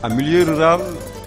En milieu rural,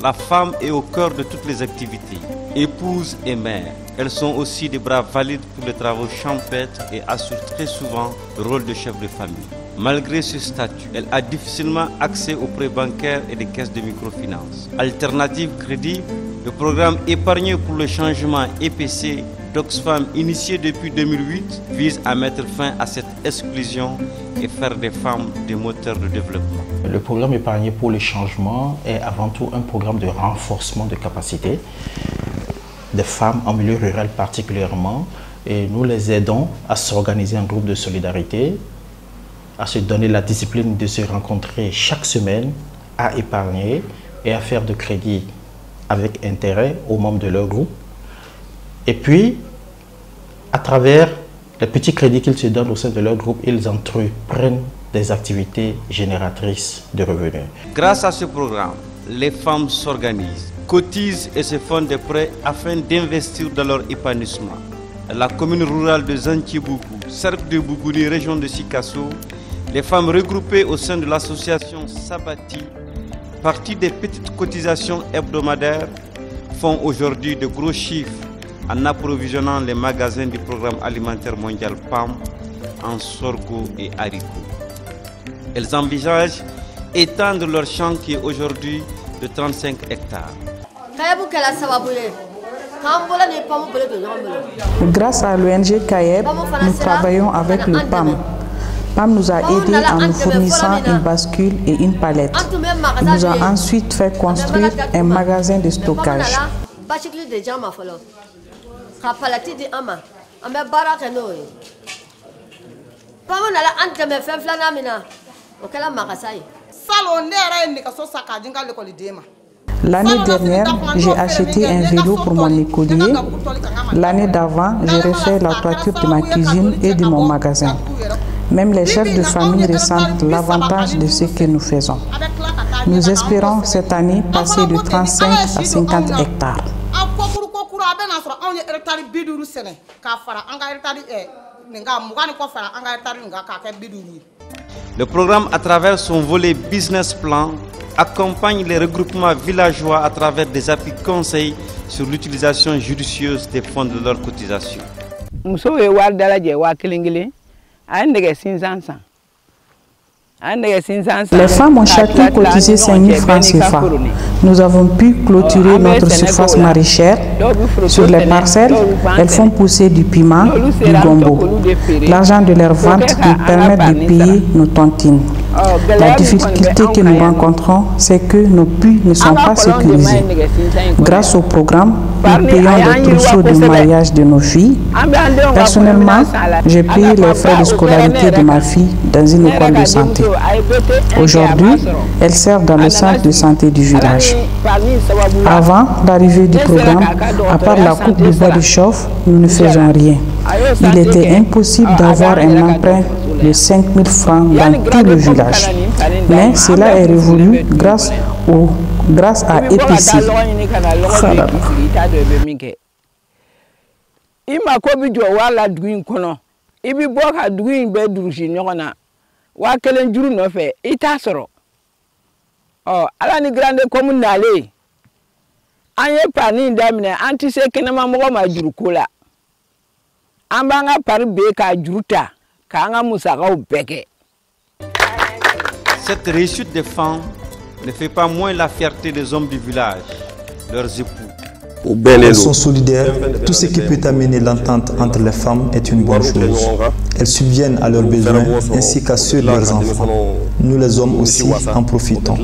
la femme est au cœur de toutes les activités. Épouse et mère, elles sont aussi des bras valides pour les travaux champêtres et assurent très souvent le rôle de chef de famille. Malgré ce statut, elle a difficilement accès aux prêts bancaires et des caisses de microfinance. Alternative crédible, le programme Épargner pour le changement EPC d'Oxfam, initié depuis 2008, vise à mettre fin à cette exclusion et faire des femmes des moteurs de développement. Le programme Épargner pour le changement est avant tout un programme de renforcement de capacités des femmes en milieu rural particulièrement, et nous les aidons à s'organiser en groupe de solidarité, à se donner la discipline de se rencontrer chaque semaine, à épargner et à faire de crédit avec intérêt aux membres de leur groupe. Et puis, à travers les petits crédits qu'ils se donnent au sein de leur groupe, ils entreprennent des activités génératrices de revenus. Grâce à ce programme, les femmes s'organisent, cotisent et se font des prêts afin d'investir dans leur épanouissement. La commune rurale de Zantibougou, cercle de Bougouni, région de Sikasso, les femmes regroupées au sein de l'association Sabati, partie des petites cotisations hebdomadaires, font aujourd'hui de gros chiffres en approvisionnant les magasins du programme alimentaire mondial PAM en sorgho et haricots. Elles envisagent étendre leur champ qui est aujourd'hui de 35 hectares. Grâce à l'ONG CAEB, nous travaillons avec le PAM. PAM nous a aidés en nous fournissant une bascule et une palette. Il nous a ensuite fait construire un magasin de stockage. L'année dernière, j'ai acheté un vélo pour mon écolier. L'année d'avant, j'ai refait la toiture de ma cuisine et de mon magasin. Même les chefs de famille ressentent l'avantage de ce que nous faisons. Nous espérons cette année passer de 35 à 50 hectares. Le programme, à travers son volet business plan, accompagne les regroupements villageois à travers des appuis conseils sur l'utilisation judicieuse des fonds de leur cotisation. Les femmes ont chacun cotisé 5 000 francs CFA. Nous avons pu clôturer notre surface maraîchère. Sur les parcelles, elles font pousser du piment, du gombo. L'argent de leur vente nous permet de payer nos tontines. La difficulté que nous rencontrons, c'est que nos puits ne sont pas sécurisés. Grâce au programme, nous payons les trousseaux de mariage de nos filles. Personnellement, j'ai payé les frais de scolarité de ma fille dans une école de santé. Aujourd'hui, elle sert dans le centre de santé du village. Avant l'arrivée du programme, à part la coupe de bois de chauffe, nous ne faisons rien. Il était impossible d'avoir un emprunt de 5 000 francs dans tout le village. Mais cela est révolu grâce à EPC. Ala ni grande commune nale anye pani ndamine anti se kenema mogo ma juru kola ambanga par be ka juruta ka nga musaka ubeke. Cette réussite des femmes ne fait pas moins la fierté des hommes du village, leurs époux. Elles sont solidaires, tout ce qui peut amener l'entente entre les femmes est une bonne chose. Elles subviennent à leurs besoins ainsi qu'à ceux de leurs enfants. Nous les hommes aussi en profitons.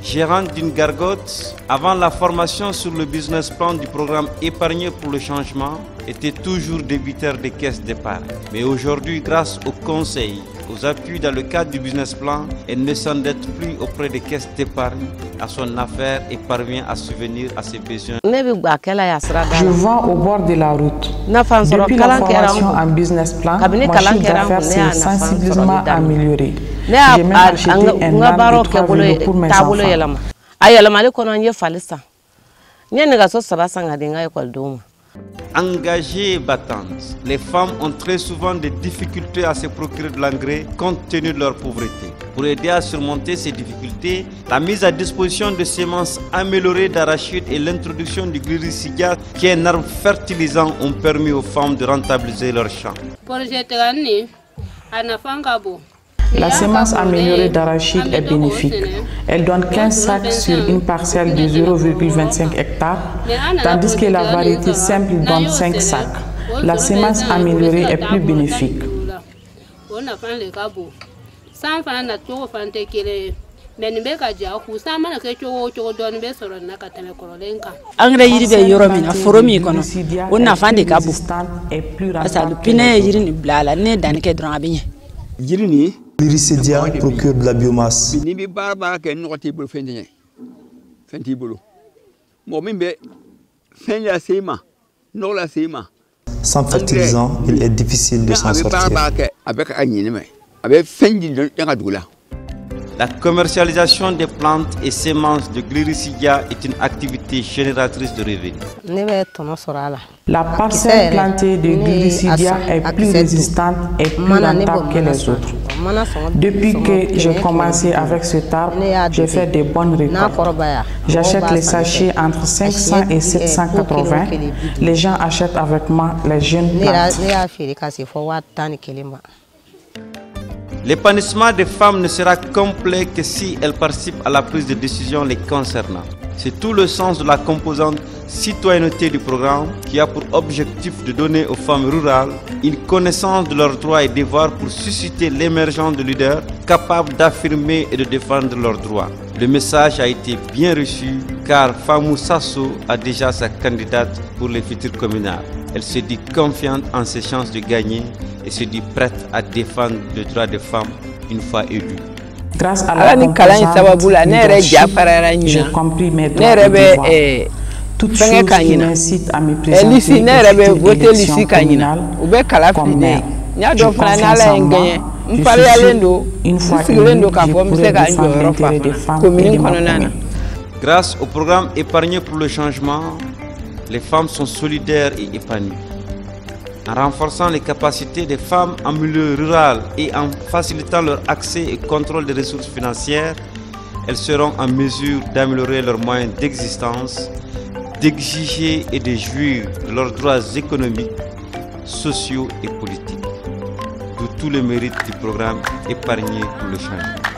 Gérante d'une gargote, avant la formation sur le business plan du programme Épargner pour le changement, était toujours débiteur des caisses d'épargne. Mais aujourd'hui, grâce aux conseils, aux appuis dans le cadre du business plan, elle ne s'endette plus auprès des caisses d'épargne à son affaire et parvient à subvenir à ses besoins. Je vends au bord de la route. Depuis la formation en business plan, mon chiffre d'affaires s'est sensiblement amélioré. J'ai même acheté un arbre de 3 vélos pour mes enfants. Engagées et battantes, les femmes ont très souvent des difficultés à se procurer de l'engrais compte tenu de leur pauvreté. Pour aider à surmonter ces difficultés, la mise à disposition de semences améliorées d'arachide et l'introduction du gliricidia, qui est un arbre fertilisant, ont permis aux femmes de rentabiliser leurs champs. La semence améliorée d'arachide est bénéfique. Elle donne 15 sacs sur une parcelle de 0,25 hectares, tandis que la variété simple donne 5 sacs. La semence améliorée est plus bénéfique. Gliricidia procure de la biomasse. Sans fertilisant, il est difficile de s'en sortir. La commercialisation des plantes et semences de gliricidia est une activité génératrice de revenus. La parcelle plantée de gliricidia est plus résistante et plus rentable que les autres. Depuis que j'ai commencé avec cet arbre, j'ai fait de bonnes récoltes. J'achète les sachets entre 500 et 780. Les gens achètent avec moi les jeunes plantes. L'épanouissement des femmes ne sera complet que si elles participent à la prise de décision les concernant. C'est tout le sens de la composante citoyenneté du programme qui a pour objectif de donner aux femmes rurales une connaissance de leurs droits et devoirs pour susciter l'émergence de leaders capables d'affirmer et de défendre leurs droits. Le message a été bien reçu car Famou Sasso a déjà sa candidate pour les futures communales. Elle se dit confiante en ses chances de gagner et se dit prête à défendre les droits des femmes une fois élue. Grâce à la j'ai compris mes droits et devoirs. Toute chose qui m'incite à me présenter aux élections communales comme maire. Je confiance en moi. Je suis sûre, une fois élue, je pourrai défendre l'intérêt des femmes et de ma commune. Grâce au programme Épargner pour le changement, les femmes sont solidaires et épanouies. En renforçant les capacités des femmes en milieu rural et en facilitant leur accès et contrôle des ressources financières, elles seront en mesure d'améliorer leurs moyens d'existence, d'exiger et de jouir de leurs droits économiques, sociaux et politiques. D'où tout le mérite du programme Épargner pour le changement.